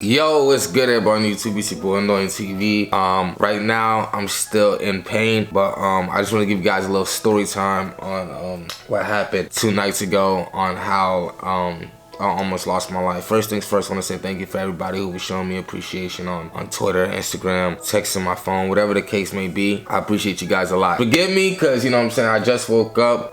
Yo, what's good everybody on YouTube? It's your boy AnnoyingTV. Right now I'm still in pain, but I just want to give you guys a little story time on what happened 2 nights ago on how I almost lost my life. First things first, I want to say thank you for everybody who was showing me appreciation on Twitter, Instagram, texting my phone, whatever the case may be. I appreciate you guys a lot. Forgive me, cause you know what I'm saying, I just woke up.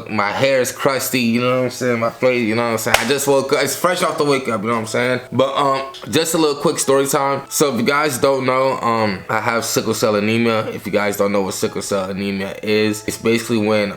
My hair is crusty, you know what I'm saying, my face, you know what I'm saying. I just woke up, it's fresh off the wake up, you know what I'm saying. But just a little quick story time. So if you guys don't know, I have sickle cell anemia. If you guys don't know what sickle cell anemia is, it's basically when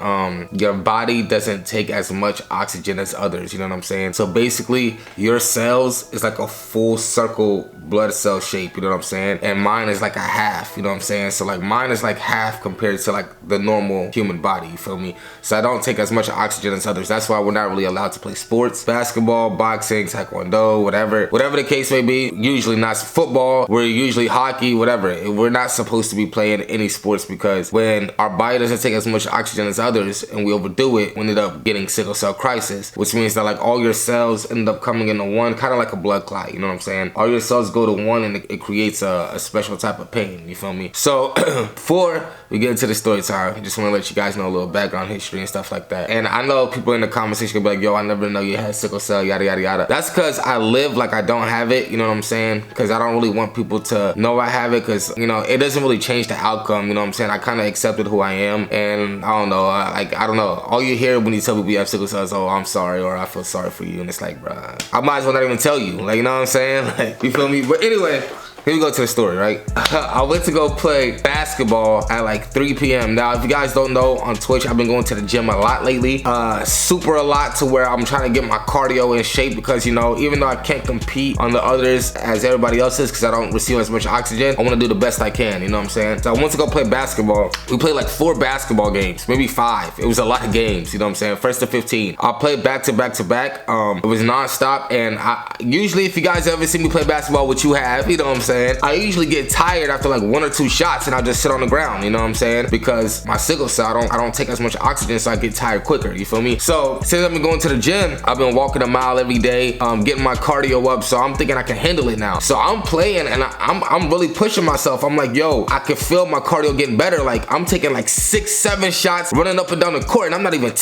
your body doesn't take as much oxygen as others, you know what I'm saying? So basically your cells is like a full circle blood cell shape, you know what I'm saying? And mine is like a half, you know what I'm saying? So like mine is like half compared to like the normal human body, you feel me? So I don't take as much oxygen as others. That's why we're not really allowed to play sports, basketball, boxing, taekwondo, whatever the case may be. Usually not football, we're usually hockey, whatever. We're not supposed to be playing any sports because when our body doesn't take as much oxygen as others and we overdo it, we end up getting sickle cell crisis, which means that like all your cells end up coming into one, kind of like a blood clot, you know what I'm saying? All your cells go to one and it creates a special type of pain, you feel me? So before we get into the story time, I just want to let you guys know a little background history and stuff like that. And I know people in the comment section will be like, yo, I never know you had sickle cell, yada yada yada. That's because I live like I don't have it, you know what I'm saying? Because I don't really want people to know I have it, because you know it doesn't really change the outcome, you know what I'm saying? I kind of accepted who I am, and I don't know, I don't know, all you hear when you tell people you have sickle cell is, oh, I'm sorry, or I feel sorry for you. And it's like, bruh, I might as well not even tell you, like, you know what I'm saying? Like, you feel me? But anyway, here we go to the story, right? I went to go play basketball at like 3 p.m. Now, if you guys don't know, on Twitch, I've been going to the gym a lot lately. Super a lot, to where I'm trying to get my cardio in shape, because, you know, even though I can't compete on the others as everybody else is, because I don't receive as much oxygen, I want to do the best I can, you know what I'm saying? So I went to go play basketball. We played like 4 basketball games, maybe 5. It was a lot of games, you know what I'm saying? 1st to 15. I played back to back to back. It was non-stop, and usually if you guys ever see me play basketball, which you have, you know what I'm saying, I usually get tired after like 1 or 2 shots, and I just sit on the ground, you know what I'm saying? Because my sickle cell, I don't take as much oxygen, so I get tired quicker, you feel me? So since I've been going to the gym, I've been walking a mile every day, getting my cardio up, so I'm thinking I can handle it now. So I'm playing, and I'm really pushing myself. I'm like, yo, I can feel my cardio getting better. Like I'm taking like 6, 7 shots, running up and down the court, and I'm not even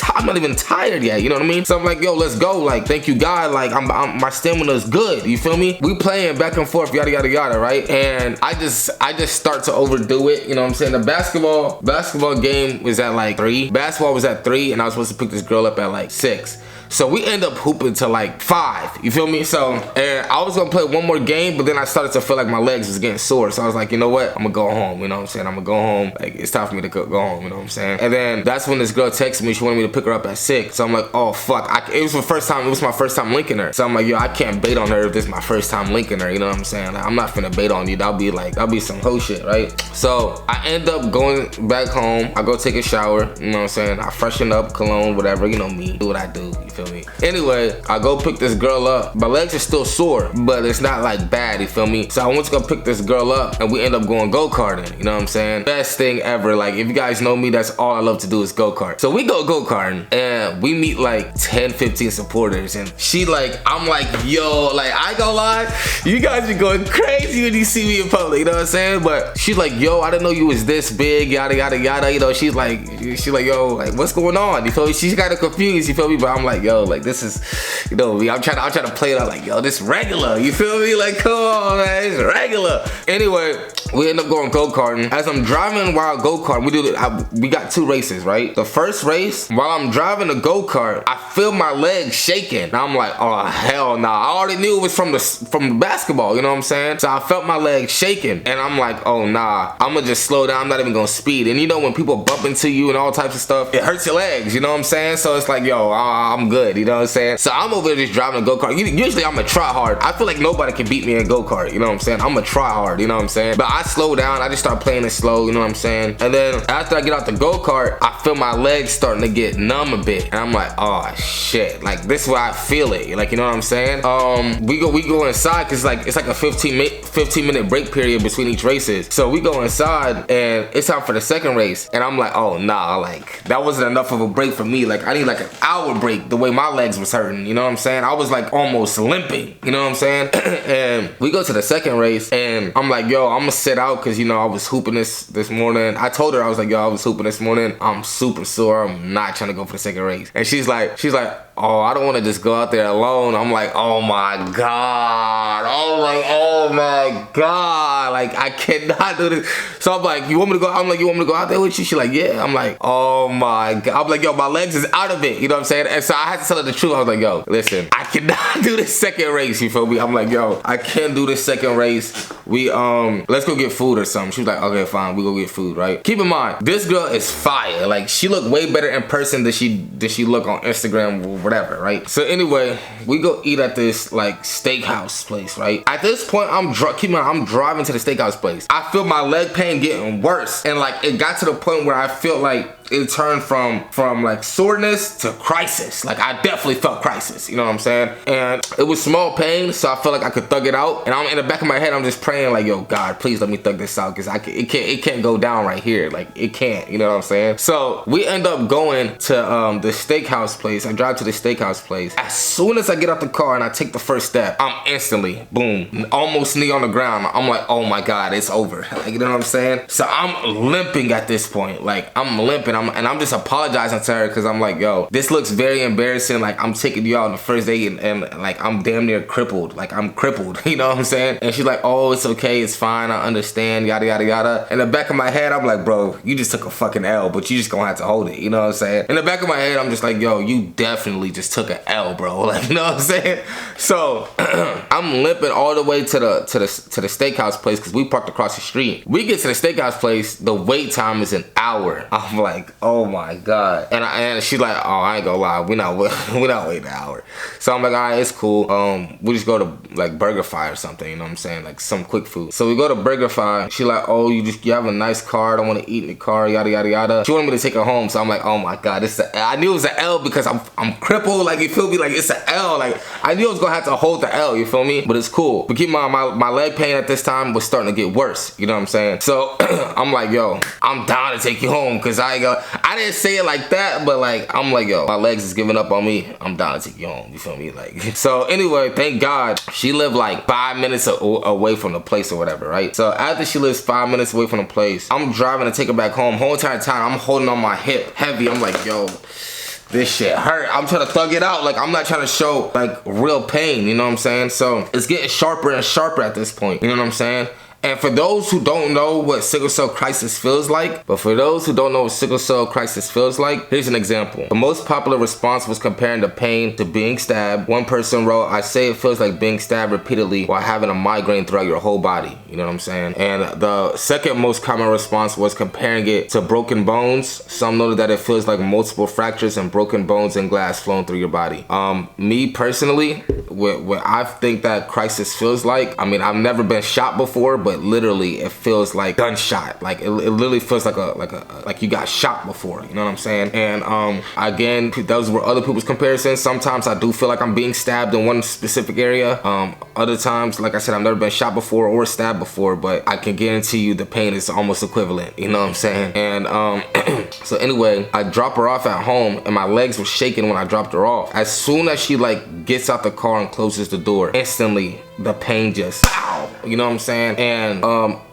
tired yet, you know what I mean? So I'm like, yo, let's go. Like, thank you God, like my stamina is good, you feel me? We playing back and forth, yada yada yada, right? And I just start to overdo it, you know what I'm saying? The basketball game was at like 3. Basketball was at 3, and I was supposed to pick this girl up at like 6. So we end up hooping to like 5, you feel me? So, and I was gonna play one more game, but then I started to feel like my legs was getting sore. So I was like, you know what? I'm gonna go home, you know what I'm saying? I'm gonna go home. Like, it's time for me to go home, you know what I'm saying? And then that's when this girl texted me. She wanted me to pick her up at 6. So I'm like, oh fuck. It was my first time linking her. So I'm like, yo, I can't bait on her if this is my first time linking her, you know what I'm saying? Like, I'm not finna bait on you. That'll be some hoe shit, right? So I end up going back home. I go take a shower, you know what I'm saying? I freshen up, cologne, whatever, you know me. Do what I do, you feel me? Anyway, I go pick this girl up. My legs are still sore, but it's not like bad, you feel me? So I went to go pick this girl up, and we end up going go-karting, you know what I'm saying? Best thing ever. Like, if you guys know me, that's all I love to do is go-kart. So we go go-karting, and we meet like 10, 15 supporters, and I'm like, yo, like, I ain't gonna lie, you guys be going crazy when you see me in public, you know what I'm saying? But she's like, yo, I didn't know you was this big, yada yada yada, you know? She's like, yo, like, what's going on? You feel me? She's kind of confused, you feel me? But I'm like, yo, like, this is, you know, I'm trying to play it out like, yo, this regular, you feel me? Like, come on, man, it's regular. Anyway, we end up going go-karting. As I'm driving while go-karting, we got 2 races, right? The first race, while I'm driving the go-kart, I feel my legs shaking. And I'm like, oh, hell nah. I already knew it was from the basketball, you know what I'm saying? So I felt my legs shaking, and I'm like, oh, nah. I'm gonna just slow down. I'm not even gonna speed. And you know, when people bump into you and all types of stuff, it hurts your legs, you know what I'm saying? So it's like, yo, I'm good, you know what I'm saying? So I'm over there just driving a go-kart. Usually I'm a try hard. I feel like nobody can beat me in go-kart, you know what I'm saying? I'm a try hard, you know what I'm saying? But I slow down. I just start playing it slow, you know what I'm saying? And then after I get out the go-kart, I feel my legs starting to get numb a bit. And I'm like, oh shit, like this is where I feel it, like, you know what I'm saying? We go inside, because it's like a 15 minute break period between each races. So we go inside, and it's time for the second race, and I'm like, oh nah, like that wasn't enough of a break for me. Like, I need like an hour break the way way my legs was hurting, you know what I'm saying? I was like almost limping, you know what I'm saying? And we go to the second race, and I'm like, yo, I'm gonna sit out because, you know, I was hooping this morning. I told her, I was like, yo, I was hooping this morning. I'm super sore. I'm not trying to go for the second race. And she's like, oh, I don't want to just go out there alone. I'm like, oh my God. I'm like, oh my God. Like, I cannot do this. So I'm like, you want me to go? I'm like, you want me to go out there with you? She's like, yeah. I'm like, oh my God. I'm like, yo, my legs is out of it. You know what I'm saying? And so I had to tell her the truth. I was like, yo, listen, I cannot do this second race. You feel me? I'm like, yo, I can't do this second race. We, let's go get food or something. She was like, okay, fine. We go get food, right? Keep in mind, this girl is fire. Like, she looked way better in person than she look on Instagram or whatever, right? So anyway, we go eat at this like steakhouse place, right? At this point, I'm driving to the steakhouse place. I feel my leg pain getting worse, and like it got to the point where I feel like it turned from like soreness to crisis. Like, I definitely felt crisis, you know what I'm saying? And it was small pain, so I felt like I could thug it out. And I'm in the back of my head, I'm just praying like, yo, God, please let me thug this out, because it can't go down right here. Like, it can't, you know what I'm saying? So we end up going to the steakhouse place. I drive to the steakhouse place. As soon as I get out the car and I take the first step, I'm instantly, boom, almost knee on the ground. I'm like, oh my God, it's over. Like, you know what I'm saying? So I'm limping at this point. Like, I'm limping. And I'm just apologizing to her because I'm like, yo, this looks very embarrassing. Like, I'm taking you out on the first day and like I'm damn near crippled. Like, I'm crippled, you know what I'm saying? And she's like, oh, it's okay, it's fine, I understand, yada yada yada. In the back of my head, I'm like, bro, you just took a fucking L, but you just gonna have to hold it, you know what I'm saying? In the back of my head, I'm just like, yo, you definitely just took an L, bro. Like, you know what I'm saying? So I'm limping all the way to the steakhouse place because we parked across the street. We get to the steakhouse place, the wait time is an hour. I'm like, oh my God. And she's like, oh, I ain't gonna lie, we not waiting an hour. So I'm like, all right, it's cool. We just go to like BurgerFi or something, you know what I'm saying? Like some quick food. So we go to BurgerFi. She like, oh, you have a nice car, I don't want to eat in the car, yada yada yada. She wanted me to take her home. So I'm like, oh my God, I knew it was an L because I'm crippled. Like, you feel me? Like, it's an L. Like, I knew I was gonna have to hold the L, you feel me? But it's cool. But keep in mind, my leg pain at this time was starting to get worse, you know what I'm saying? So I'm like, yo, I'm down to take you home because I didn't say it like that, but like, I'm like, yo, my legs is giving up on me. I'm down to take you home, you feel me? Like, so anyway, thank God she lived like 5 minutes away from the place or whatever, right? So after she lives 5 minutes away from the place, I'm driving to take her back home. Whole entire time, I'm holding on my hip heavy. I'm like, yo, this shit hurt. I'm trying to thug it out. Like, I'm not trying to show like real pain, you know what I'm saying? So it's getting sharper and sharper at this point, you know what I'm saying? And for those who don't know what sickle cell crisis feels like, here's an example. The most popular response was comparing the pain to being stabbed. One person wrote, I say it feels like being stabbed repeatedly while having a migraine throughout your whole body. You know what I'm saying? And the second most common response was comparing it to broken bones. Some noted that it feels like multiple fractures and broken bones and glass flowing through your body. Me personally, what I think that crisis feels like, I mean, I've never been shot before, but literally it feels like gunshot. Like, it literally feels like you got shot before, you know what I'm saying? And again, those were other people's comparisons. Sometimes I do feel like I'm being stabbed in one specific area. Other times, like I said, I've never been shot before or stabbed before, but I can guarantee you the pain is almost equivalent, you know what I'm saying? And so anyway, I drop her off at home and my legs were shaking when I dropped her off. As soon as she like gets out the car and closes the door, instantly the pain just, pow, you know what I'm saying? And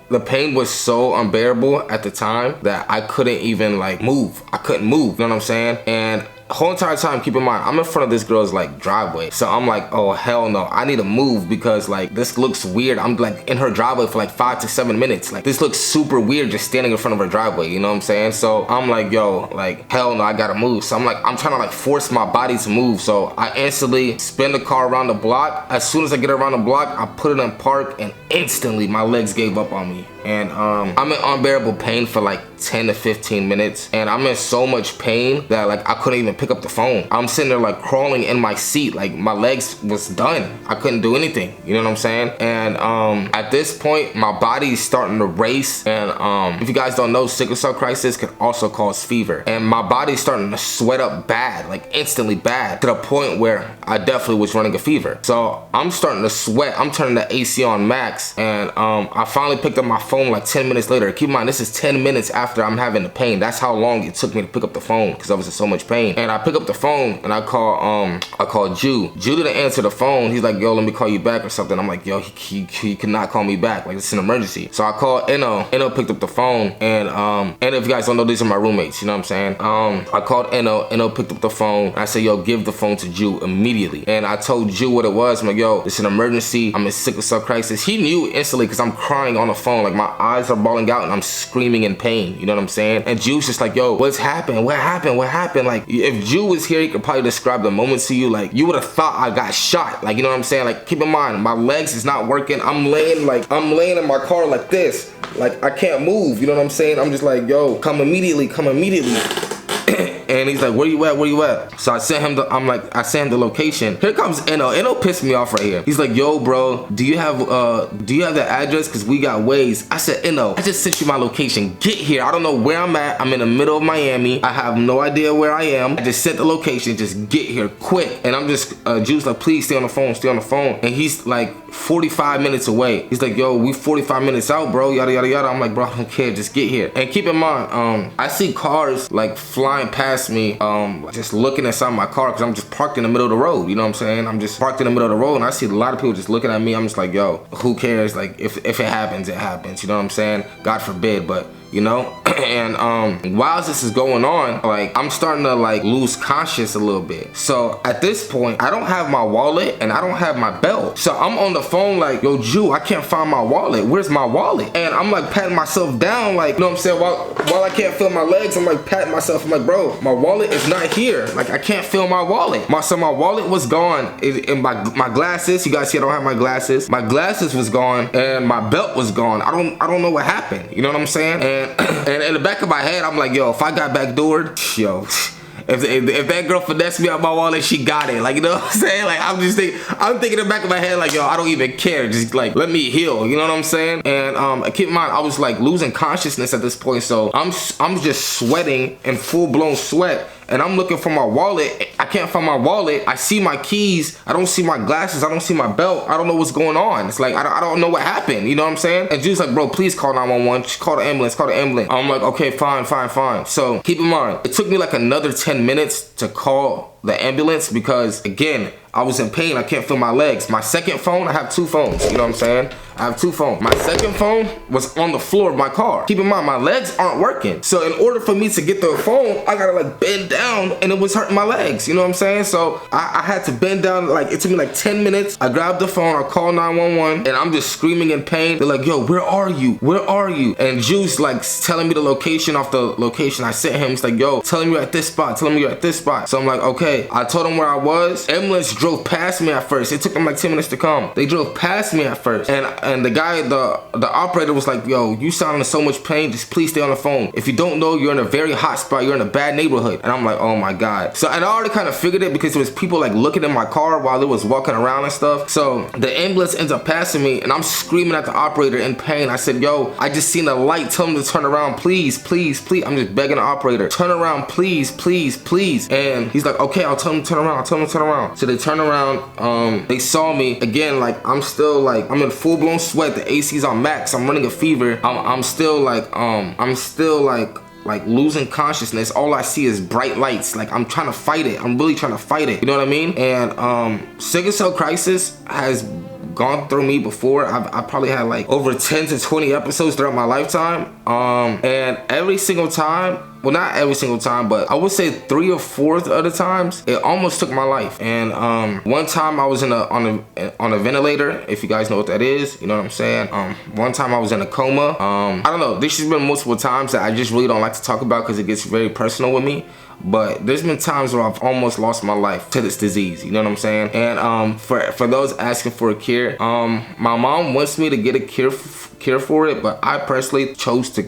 the pain was so unbearable at the time that I couldn't even like move. I couldn't move, you know what I'm saying? And the whole entire time, keep in mind, I'm in front of this girl's like driveway. So I'm like, oh hell no, I need to move because like this looks weird. I'm like in her driveway for like 5 to 7 minutes. Like, this looks super weird just standing in front of her driveway, you know what I'm saying? So I'm like, yo, like hell no, I gotta move. So I'm trying to like force my body to move. So I instantly spin the car around the block. As soon as I get around the block, I put it in park and instantly my legs gave up on me. And I'm in unbearable pain for like 10 to 15 minutes. And I'm in so much pain that like I couldn't even pick up the phone. I'm sitting there like crawling in my seat. Like, my legs was done. I couldn't do anything. You know what I'm saying? And at this point, my body's starting to race. And if you guys don't know, sickle cell crisis can also cause fever. And my body's starting to sweat up bad, like instantly bad, to the point where I definitely was running a fever. So I'm starting to sweat. I'm turning the AC on max. And I finally picked up my phone like 10 minutes later. Keep in mind, this is 10 minutes after I'm having the pain. That's how long it took me to pick up the phone because I was in so much pain. and I pick up the phone and I call Jew. Jew didn't answer the phone. He's like, yo, let me call you back or something. I'm like, yo, he cannot call me back. Like, it's an emergency. So I called Enno. Enno picked up the phone, and if you guys don't know, these are my roommates, you know what I'm saying? I called Enno. Enno picked up the phone. I said, yo, give the phone to Jew immediately. And I told Jew what it was. I'm like, yo, it's an emergency. I'm in sickle cell crisis. He knew instantly because I'm crying on the phone. Like, my eyes are bawling out and I'm screaming in pain. You know what I'm saying? And Jew's just like, yo, what's happened? What happened? What happened? Like, if Jew was here, he could probably describe the moment to you. Like, you would have thought I got shot. Like, you know what I'm saying? Like, keep in mind, my legs is not working. I'm laying in my car like this. Like, I can't move. You know what I'm saying? I'm just like, yo, come immediately. Come immediately. And he's like, where you at? Where you at? So I sent him the location. Here comes Enno. Enno pissed me off right here. He's like, yo, bro, do you have the address? Cause we got Waze. I said, Enno, I just sent you my location. Get here. I don't know where I'm at. I'm in the middle of Miami. I have no idea where I am. I just sent the location. Just get here quick. And I'm just, Juice like, please stay on the phone. Stay on the phone. And he's like 45 minutes away. He's like, yo, we 45 minutes out, bro. Yada, yada, yada. I'm like, bro, I don't care. Just get here. And keep in mind, I see cars like flying past me, just looking inside my car because I'm just parked in the middle of the road. You know what I'm saying? I'm just parked in the middle of the road and I see a lot of people just looking at me. I'm just like, yo, who cares? Like, if it happens, it happens. You know what I'm saying? God forbid, but you know. And while this is going on, like, I'm starting to like lose conscious a little bit. So at this point, I don't have my wallet and I don't have my belt. So I'm on the phone like, yo, Jew, I can't find my wallet. Where's my wallet? And I'm like patting myself down, like, you know what I'm saying? While I can't feel my legs, I'm like patting myself. I'm like, bro, my wallet is not here. Like, I can't feel my wallet. So my wallet was gone. And my glasses, you guys see I don't have my glasses. My glasses was gone and my belt was gone. I don't know what happened. You know what I'm saying? And in the back of my head, I'm like, yo, if I got backdoored, yo, if that girl finessed me out my wallet, she got it. Like, you know what I'm saying? Like, I'm thinking in the back of my head, like, yo, I don't even care. Just like, let me heal. You know what I'm saying? And keep in mind, I was like losing consciousness at this point. So I'm just sweating in full blown sweat. And I'm looking for my wallet. I can't find my wallet. I see my keys. I don't see my glasses. I don't see my belt. I don't know what's going on. It's like, I don't know what happened. You know what I'm saying? And Jude's like, bro, please call 911. Just call the ambulance. Call the ambulance. I'm like, okay, fine. So keep in mind, it took me like another 10 minutes to call the ambulance because, again, I was in pain. I can't feel my legs. My second phone, I have two phones. You know what I'm saying? I have two phones. My second phone was on the floor of my car. Keep in mind, my legs aren't working. So in order for me to get the phone, I gotta like bend down and it was hurting my legs. You know what I'm saying? So I had to bend down. Like, it took me like 10 minutes. I grabbed the phone. I called 911 and I'm just screaming in pain. They're like, yo, where are you? Where are you? And Juice like telling me the location off the location I sent him. He's like, yo, tell him you're at this spot. Tell him you're at this spot. So I'm like, okay. I told him where I was. Ambulance drove past me at first. It took them like 10 minutes to come. They drove past me at first. And the guy, the operator was like, yo, you sound in so much pain. Just please stay on the phone. If you don't know, you're in a very hot spot. You're in a bad neighborhood. And I'm like, oh my God. So, and I already kind of figured it because there was people like looking in my car while they was walking around and stuff. So the ambulance ends up passing me and I'm screaming at the operator in pain. I said, yo, I just seen a light. Tell him to turn around, please, please, please. I'm just begging the operator, turn around, please, please, please. And he's like, okay, I'll tell him to turn around. I'll tell him to turn around. So they turn around. They saw me again. Like, I'm still like, I'm in full blown sweat. The AC's on max. I'm running a fever. I'm still like losing consciousness. All I see is bright lights. Like, I'm trying to fight it. I'm really trying to fight it. You know what I mean? And sickle cell crisis has gone through me before. I probably had like over 10 to 20 episodes throughout my lifetime. And every single time, well, not every single time, but I would say 3 or 4 other times, it almost took my life. And one time I was on a ventilator, if you guys know what that is, you know what I'm saying? One time I was in a coma. I don't know, there's just been multiple times that I just really don't like to talk about because it gets very personal with me. But there's been times where I've almost lost my life to this disease, you know what I'm saying? And for those asking for a cure, my mom wants me to get a cure for it, but I personally chose to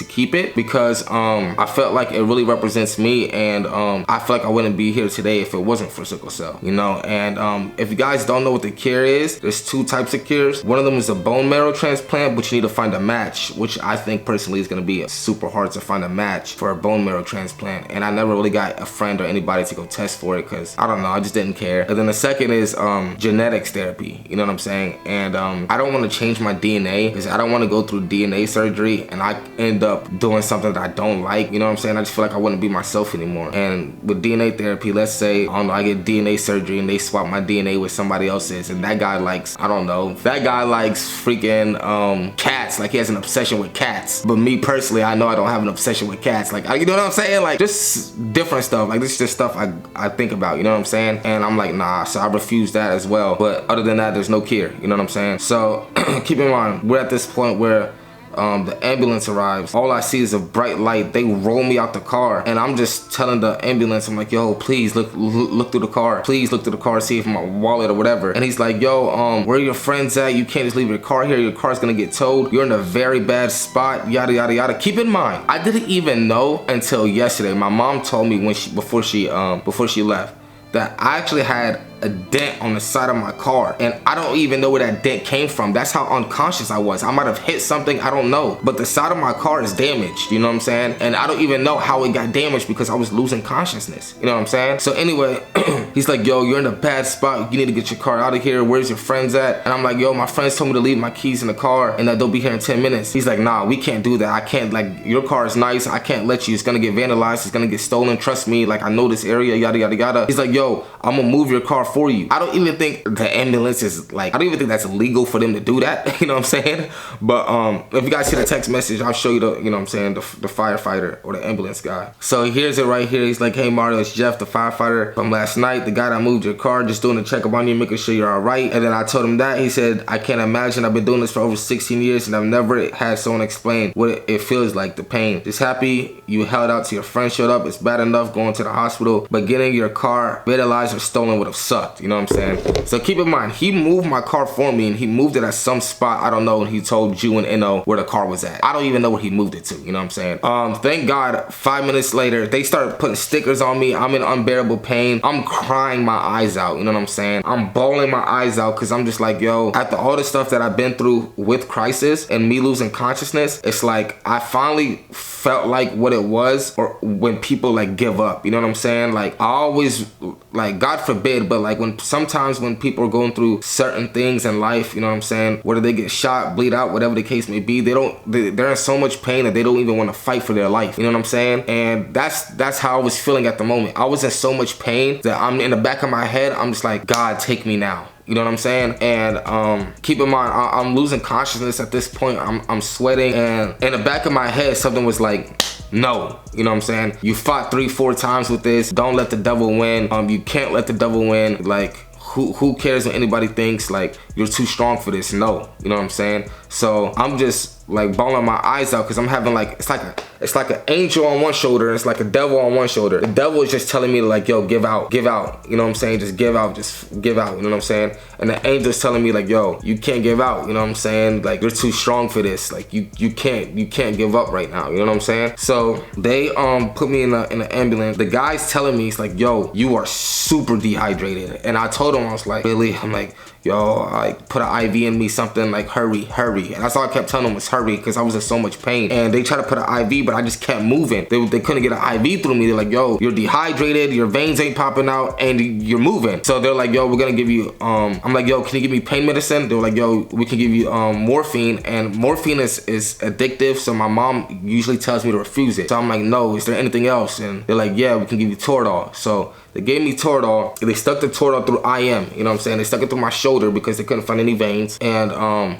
keep it because I felt like it really represents me, and I feel like I wouldn't be here today if it wasn't for sickle cell, you know. And if you guys don't know what the cure is, there's 2 types of cures. One of them is a bone marrow transplant, but you need to find a match, which I think personally is gonna be super hard to find a match for a bone marrow transplant. And I never really got a friend or anybody to go test for it because I don't know, I just didn't care. And then the second is genetics therapy, you know what I'm saying? And I don't want to change my DNA because I don't want to go through DNA surgery and end up doing something that I don't like, you know what I'm saying? I just feel like I wouldn't be myself anymore. And with DNA therapy, let's say, I don't know, I get DNA surgery and they swap my DNA with somebody else's, and that guy likes, I don't know, that guy likes freaking cats, like he has an obsession with cats. But me personally, I know I don't have an obsession with cats. Like, you know what I'm saying? Like, just different stuff. Like, this is just stuff I think about, you know what I'm saying? And I'm like, nah, so I refuse that as well. But other than that, there's no cure, you know what I'm saying? So keep in mind, we're at this point where the ambulance arrives. All I see is a bright light. They roll me out the car, and I'm just telling the ambulance, I'm like, yo, please look through the car. Please look through the car, see if my wallet or whatever. And he's like, yo, where are your friends at? You can't just leave your car here. Your car's gonna get towed. You're in a very bad spot, yada, yada, yada. Keep in mind, I didn't even know until yesterday. My mom told me before she left that I actually had a dent on the side of my car, and I don't even know where that dent came from. That's how unconscious I was. I might have hit something, I don't know, but the side of my car is damaged, you know what I'm saying? And I don't even know how it got damaged because I was losing consciousness, you know what I'm saying? So anyway, he's like, yo, you're in a bad spot, you need to get your car out of here. Where's your friends at? And I'm like, yo, my friends told me to leave my keys in the car and that they'll be here in 10 minutes. He's like, nah, we can't do that. I can't, like, your car is nice, I can't let you. It's gonna get vandalized, it's gonna get stolen, trust me, like, I know this area, yada, yada, yada. He's like, yo, I'm gonna move your car for you. I don't even think the ambulance is, like, I don't even think that's illegal for them to do that, you know what I'm saying? But if you guys see the text message, I'll show you the, you know what I'm saying, the firefighter or the ambulance guy. So here's it right here. He's like, hey Mario, it's Jeff, the firefighter from last night, the guy that moved your car, just doing a checkup on you, making sure you're all right. And then I told him that. He said, I can't imagine, I've been doing this for over 16 years and I've never had someone explain what it feels like, the pain. Just happy you held out till your friend showed up. It's bad enough going to the hospital, but getting your car vandalized or stolen would have sucked, you know what I'm saying? So keep in mind, he moved my car for me, and he moved it at some spot, I don't know, and he told Jew and Inno where the car was at. I don't even know where he moved it to, you know what I'm saying? Thank God, 5 minutes later, they started putting stickers on me. I'm in unbearable pain. I'm crying my eyes out, you know what I'm saying? I'm bawling my eyes out because I'm just like, yo, after all the stuff that I've been through with crisis and me losing consciousness, it's like I finally felt like what it was, or when people like give up, you know what I'm saying? Like, I always, like, God forbid, but like sometimes when people are going through certain things in life, you know what I'm saying, whether they get shot, bleed out, whatever the case may be, they're in so much pain that they don't even want to fight for their life, you know what I'm saying? And that's how I was feeling at the moment. I was in so much pain that I'm in the back of my head, I'm just like, God, take me now. You know what I'm saying? And keep in mind, I'm losing consciousness at this point. I'm sweating, and in the back of my head, something was like, no. You know what I'm saying? You fought 3-4 times with this. Don't let the devil win. You can't let the devil win. Like, who cares what anybody thinks? Like, you're too strong for this. No. You know what I'm saying? So I'm just like bawling my eyes out because I'm having like, it's like an angel on one shoulder, and it's like a devil on one shoulder. The devil is just telling me to, like, yo, give out, you know what I'm saying? Just give out, you know what I'm saying? And the angel's telling me, like, yo, you can't give out, you know what I'm saying? Like, you're too strong for this. Like, you can't give up right now, you know what I'm saying? So they put me in an ambulance. The guy's telling me, it's like, yo, you are super dehydrated. And I told him, I was like, really? I'm like, yo, like, put an IV in me, something, like, hurry. And that's all I kept telling them was hurry, because I was in so much pain. And they tried to put an IV, but I just kept moving. They couldn't get an IV through me. They're like, yo, you're dehydrated, your veins ain't popping out, and you're moving. So they're like, yo, we're gonna give you, I'm like, yo, can you give me pain medicine? They were like, yo, we can give you morphine, and morphine is addictive, so my mom usually tells me to refuse it. So I'm like, no, is there anything else? And they're like, yeah, we can give you Toradol. So they gave me Toradol. They stuck the Toradol through IM, you know what I'm saying? They stuck it through my shoulder because they couldn't find any veins. And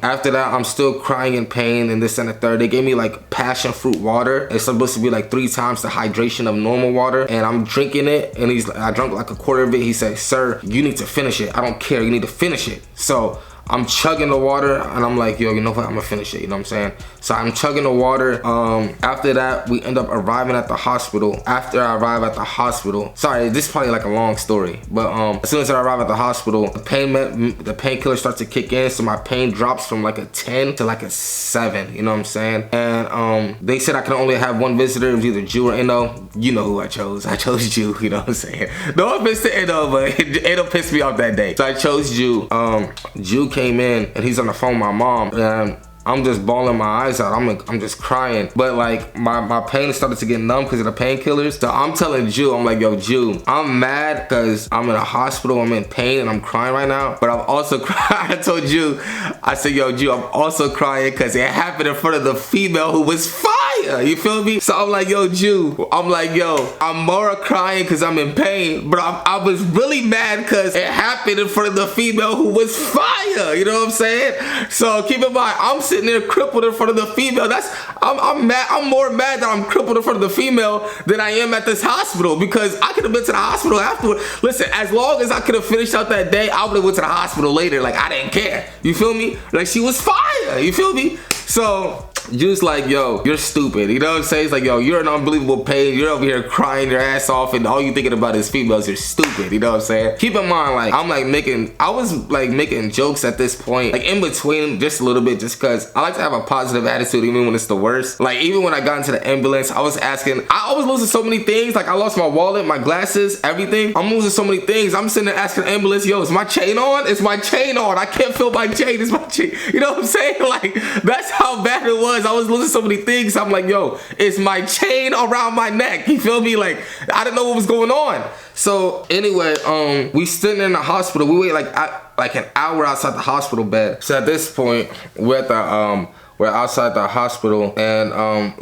after that, I'm still crying in pain and this and the third. They gave me like passion fruit water. It's supposed to be like 3 times the hydration of normal water. And I'm drinking it, and I drank like a quarter of it. He said, sir, you need to finish it. I don't care, you need to finish it. So I'm chugging the water, and I'm like, yo, you know what, I'm gonna finish it, you know what I'm saying? So I'm chugging the water. After that, we end up arriving at the hospital. After I arrive at the hospital, sorry, this is probably like a long story, but as soon as I arrive at the hospital, the painkiller starts to kick in, so my pain drops from like a 10 to like a 7, you know what I'm saying? And they said I can only have one visitor. It was either Jew or Inno. You know who I chose. I chose Jew, you know what I'm saying? No offense to Inno, but Inno pissed me off that day. So I chose Jew. Jew came in, and he's on the phone with my mom, and I'm just bawling my eyes out. I'm just crying. But like my pain started to get numb because of the painkillers. So I'm telling Jew, I'm like, yo, Jew, I'm mad because I'm in a hospital, I'm in pain, and I'm crying right now. But I'm also crying. I told Jew, I said, yo, Jew, I'm also crying because it happened in front of the female who was 5. fire, you feel me? So I'm like, yo, Jew, I'm like, yo, I'm more crying because I'm in pain, but I was really mad because it happened in front of the female who was fire, you know what I'm saying? So keep in mind, I'm sitting there crippled in front of the female. I'm mad. I'm more mad that I'm crippled in front of the female than I am at this hospital, because I could have been to the hospital afterward. Listen, as long as I could have finished out that day, I would have went to the hospital later. Like, I didn't care, you feel me? Like, she was fire, you feel me? So just like, yo, you're stupid, you know what I'm saying? It's like, yo, you're in unbelievable pain, you're over here crying your ass off, and all you thinking about is females. You're stupid, you know what I'm saying? Keep in mind, like, I was making jokes at this point, like in between just a little bit, just because I like to have a positive attitude even when it's the worst. Like, even when I got into the ambulance, I was losing so many things. Like, I lost my wallet, my glasses, everything. I'm losing so many things. I'm sitting there asking the ambulance, yo, is my chain on? Is my chain on? I can't feel my chain. Is my chain? You know what I'm saying? Like, that's how bad it was. I was losing so many things. I'm like, yo, is my chain around my neck? You feel me? Like, I didn't know what was going on. So anyway, we sitting in the hospital. We wait like an hour outside the hospital bed. So at this point, we're outside the hospital, and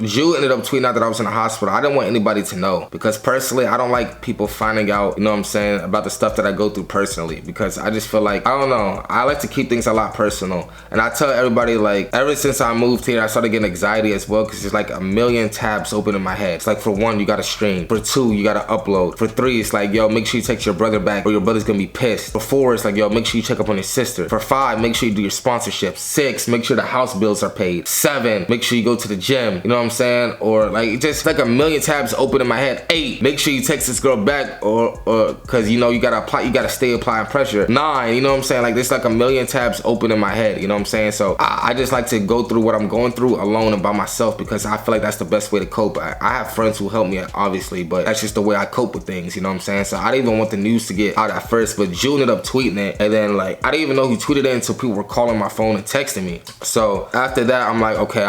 Jew ended up tweeting out that I was in the hospital. I didn't want anybody to know, because personally, I don't like people finding out, you know what I'm saying, about the stuff that I go through personally, because I just feel like, I don't know, I like to keep things a lot personal. And I tell everybody, like, ever since I moved here, I started getting anxiety as well, because there's like a million tabs open in my head. It's like, for one, you gotta stream. For two, you gotta upload. For three, it's like, yo, make sure you text your brother back or your brother's gonna be pissed. For four, it's like, yo, make sure you check up on your sister. For five, make sure you do your sponsorships. Six, make sure the house bills are paid. 7, make sure you go to the gym, you know what I'm saying? Or like, just like a million tabs open in my head. 8, make sure you text this girl back, or cause you know you gotta stay applying pressure. 9, you know what I'm saying? Like, there's like a million tabs open in my head, you know what I'm saying? So I just like to go through what I'm going through alone and by myself, because I feel like that's the best way to cope. I have friends who help me, obviously, but that's just the way I cope with things, you know what I'm saying? So I didn't even want the news to get out at first, but June ended up tweeting it, and then like, I didn't even know who tweeted it until people were calling my phone and texting me. So after that, I'm like, okay,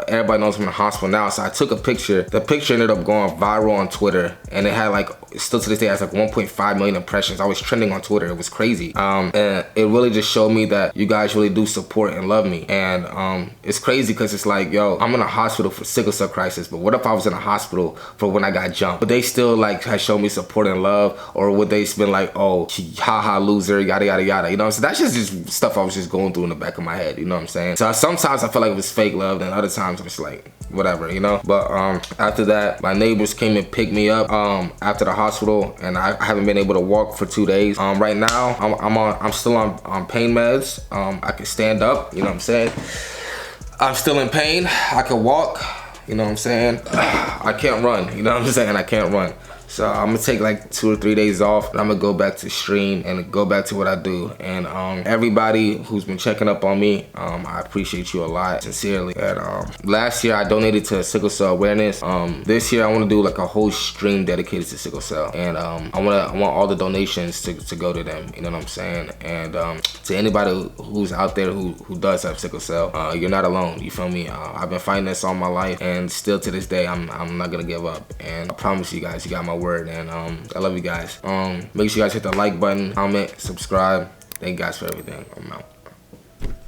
everybody knows I'm in the hospital now. So I took a picture. The picture ended up going viral on Twitter, and it had like, still to this day, it has like 1.5 million impressions. I was trending on Twitter. It was crazy. And it really just showed me that you guys really do support and love me. And it's crazy, because it's like, yo, I'm in a hospital for sickle cell crisis, but what if I was in a hospital for when I got jumped? But they still like have shown me support and love, or would they been like, oh, haha, loser, yada yada yada, you know? So that's just stuff I was just going through in the back of my head, you know what I'm saying? So sometimes I feel like it was fake love, and other times I'm just like, whatever, you know? But after that, my neighbors came and picked me up after the hospital, and I haven't been able to walk for 2 days. Right now, I'm still on pain meds. I can stand up, you know what I'm saying? I'm still in pain. I can walk, you know what I'm saying? I can't run, you know what I'm saying? I can't run. So I'm gonna take like 2 or 3 days off, and I'm gonna go back to stream and go back to what I do. And everybody who's been checking up on me, I appreciate you a lot, sincerely. And last year I donated to sickle cell awareness. This year I want to do like a whole stream dedicated to sickle cell, and I want all the donations to go to them. You know what I'm saying? And to anybody who's out there who does have sickle cell, you're not alone. You feel me? I've been fighting this all my life, and still to this day I'm not gonna give up. And I promise you guys, you got my word. And I love you guys. Make sure you guys hit the like button, comment, subscribe. Thank you guys for everything. I'm out.